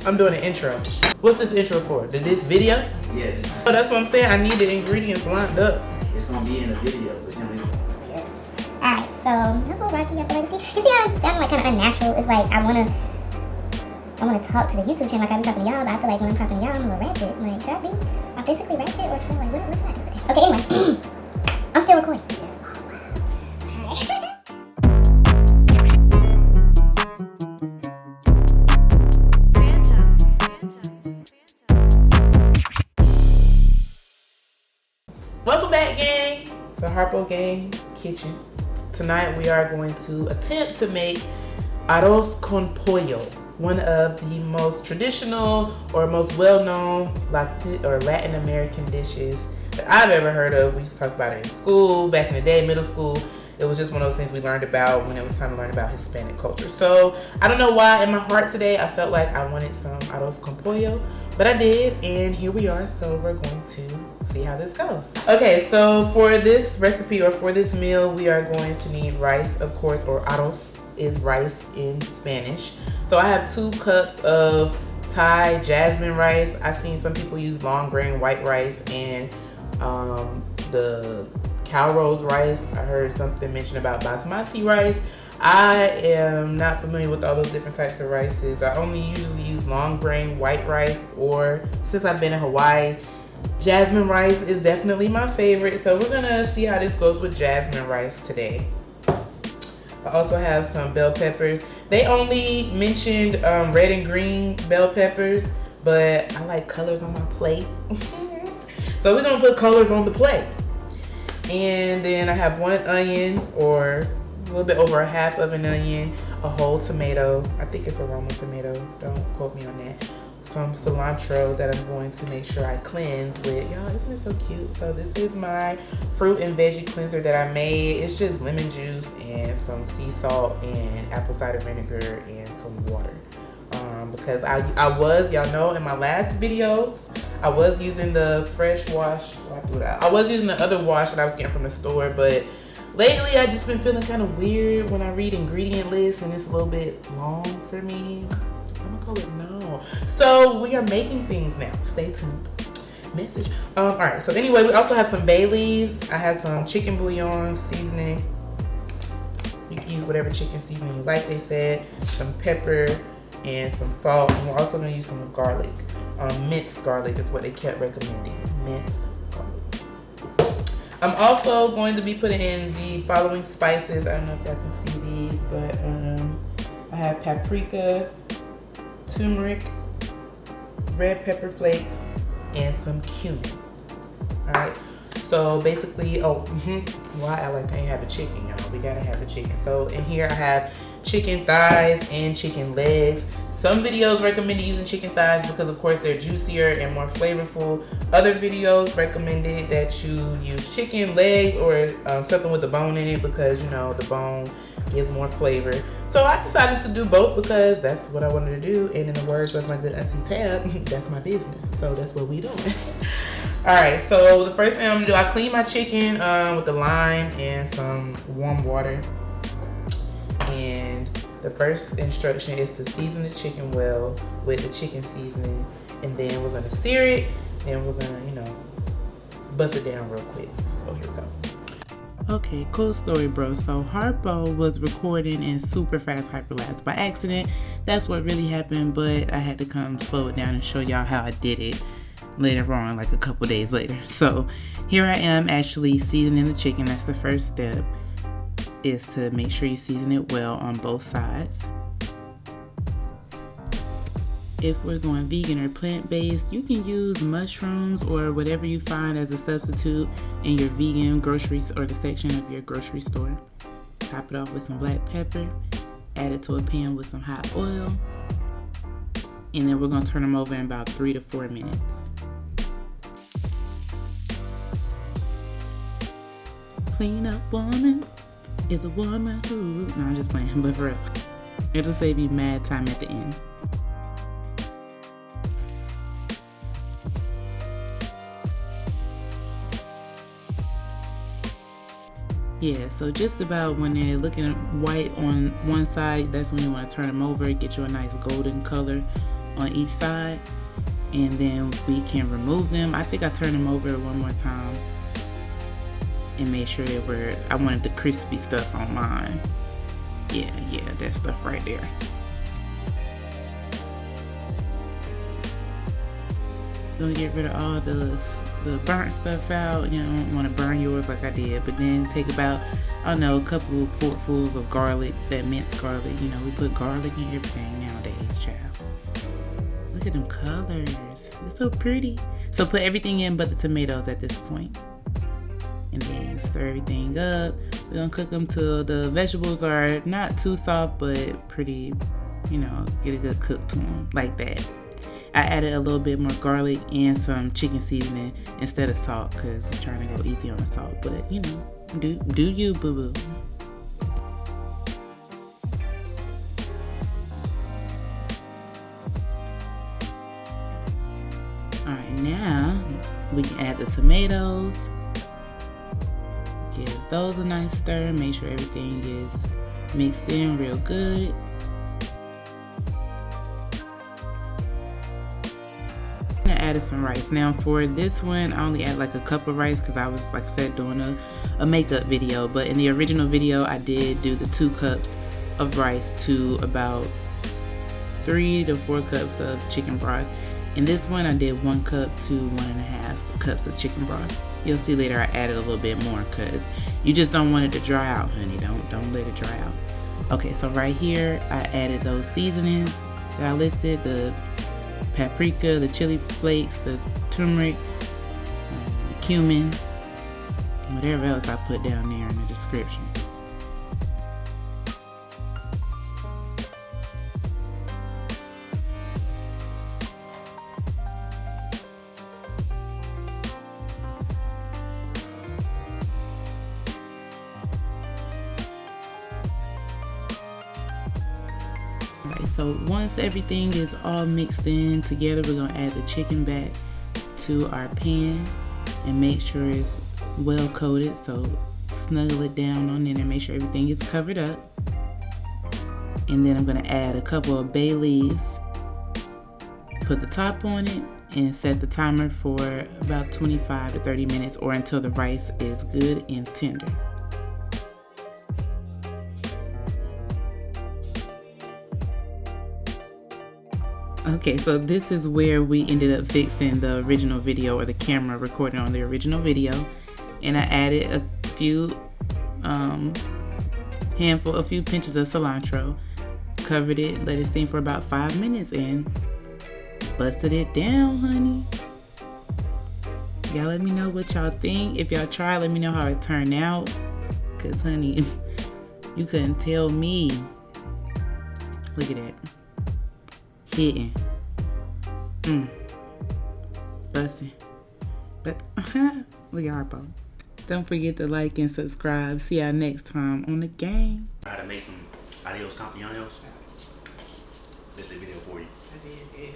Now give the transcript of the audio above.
I'm doing an intro. What's this intro for? This video? Yeah, Oh, that's what I'm saying. I need the ingredients lined up. it's gonna be in the video, but you know. Alright, so that's what Rocky have to like see. You see how I'm sounding like kind of unnatural? It's like I wanna talk to the YouTube channel like I be talking to y'all, but I feel like when I'm talking to y'all, I'm a little ratchet. Like, should I be authentically ratchet or should I like what should I do with it? Okay, anyway, I'm still recording. Oh, wow. Okay. Welcome back, gang, to Harpo Gang Kitchen. Tonight we are going to attempt to make Arroz Con Pollo, one of the most traditional or most well-known Latin American dishes that I've ever heard of. We used to talk about it in school, back in the day, middle school. It was just one of those things we learned about when it was time to learn about Hispanic culture. So I don't know why in my heart today I felt like I wanted some Arroz Con Pollo, but I did, and here we are. So we're going to see how this goes. Okay, so for this recipe or for this meal, we are going to need rice, of course, or arroz is rice in Spanish. So I have 2 cups of Thai jasmine rice. I've seen some people use long grain white rice and the cow rose rice. I heard something mentioned about basmati rice. I am not familiar with all those different types of rices. I only usually use long grain white rice, or since I've been in Hawaii, jasmine rice is definitely my favorite. So we're gonna see how this goes with jasmine rice today. I also have some bell peppers. They only mentioned red and green bell peppers, but I like colors on my plate. So we're gonna put colors on the plate. And then I have 1 onion, or a little bit over a half of an onion, a whole tomato. I think it's a Roma tomato, don't quote me on that. Some cilantro that I'm going to make sure I cleanse with. Y'all, isn't it so cute? So this is my fruit and veggie cleanser that I made. It's just lemon juice and some sea salt and apple cider vinegar and some water. Because I was, y'all know, in my last videos, I was using the fresh wash. I was using the other wash that I was getting from the store, but lately I just been feeling kind of weird when I read ingredient lists and it's a little bit long for me. I'm gonna go with no. So we are making things now. Stay tuned. Message. All right. So anyway, we also have some bay leaves. I have some chicken bouillon seasoning. You can use whatever chicken seasoning you like. They said some pepper and some salt. And we're also gonna use some garlic. Minced garlic is what they kept recommending. Minced garlic. I'm also going to be putting in the following spices. I don't know if y'all can see these, but I have paprika, turmeric, red pepper flakes, and some cumin. All right. So basically, why I like to have the chicken, y'all. We gotta have the chicken. So in here I have chicken thighs and chicken legs. Some videos recommended using chicken thighs because of course they're juicier and more flavorful. Other videos recommended that you use chicken legs or something with a bone in it because, you know, the bone gives more flavor. So I decided to do both because that's what I wanted to do. And in the words of my good auntie Tab, that's my business. So that's what we do. All right, so the first thing I'm gonna do, I clean my chicken with the lime and some warm water. And the first instruction is to season the chicken well with the chicken seasoning. And then we're gonna sear it. Then we're gonna, you know, bust it down real quick. So here we go. Okay, cool story, bro. So Harpo was recording in super fast hyperlapse by accident. That's what really happened, but I had to come slow it down and show y'all how I did it later on, like a couple days later. So here I am actually seasoning the chicken. That's the first step, is to make sure you season it well on both sides. If we're going vegan or plant-based, you can use mushrooms or whatever you find as a substitute in your vegan groceries or the section of your grocery store. Top it off with some black pepper, add it to a pan with some hot oil, and then we're going to turn them over in about 3 to 4 minutes. Clean up woman is a woman who... No, I'm just playing, but for real. It'll save you mad time at the end. Yeah, so just about when they're looking white on one side, that's when you want to turn them over, get you a nice golden color. on each side, and then we can remove them. I think I turned them over one more time and made sure they were, I wanted the crispy stuff on mine. Yeah, that stuff right there. Gonna get rid of all the burnt stuff out. You don't want to burn yours like I did, but then take about, I don't know, a couple of forkfuls of garlic, that minced garlic. You know, we put garlic in everything nowadays, child. Look at them colors. They're so pretty. So put everything in but the tomatoes at this point. And then stir everything up. We're gonna cook them till the vegetables are not too soft, but pretty, you know, get a good cook to them, like that. I added a little bit more garlic and some chicken seasoning instead of salt, because I'm trying to go easy on the salt, but you know, do you, boo-boo. Alright, now we can add the tomatoes. Give those a nice stir. Make sure everything is mixed in real good. I added some rice. Now for this one, I only add like a cup of rice because I was, like I said, doing a makeup video. But in the original video, I did do the 2 cups of rice to about 3 to 4 cups of chicken broth. In this one, I did 1 cup to 1.5 cups of chicken broth. You'll see later I added a little bit more because you just don't want it to dry out, honey. Don't let it dry out. Okay, so right here, I added those seasonings that I listed, the paprika, the chili flakes, the turmeric, the cumin, whatever else I put down there in the description. So once everything is all mixed in together, we're gonna add the chicken back to our pan and make sure it's well coated. So snuggle it down on in there, make sure everything is covered up. And then I'm gonna add a couple of bay leaves, put the top on it, and set the timer for about 25 to 30 minutes or until the rice is good and tender. Okay, so this is where we ended up fixing the original video, or the camera recorded on the original video. And I added a few pinches of cilantro, covered it, let it steam for about 5 minutes, and busted it down, honey. Y'all let me know what y'all think. If y'all try, let me know how it turned out. Cause honey, you couldn't tell me. Look at that. Hitting. Busting. But look at Harpo. Don't forget to like and subscribe. See y'all next time on the game. How to make some adios compañeros. This is the video for you. I did.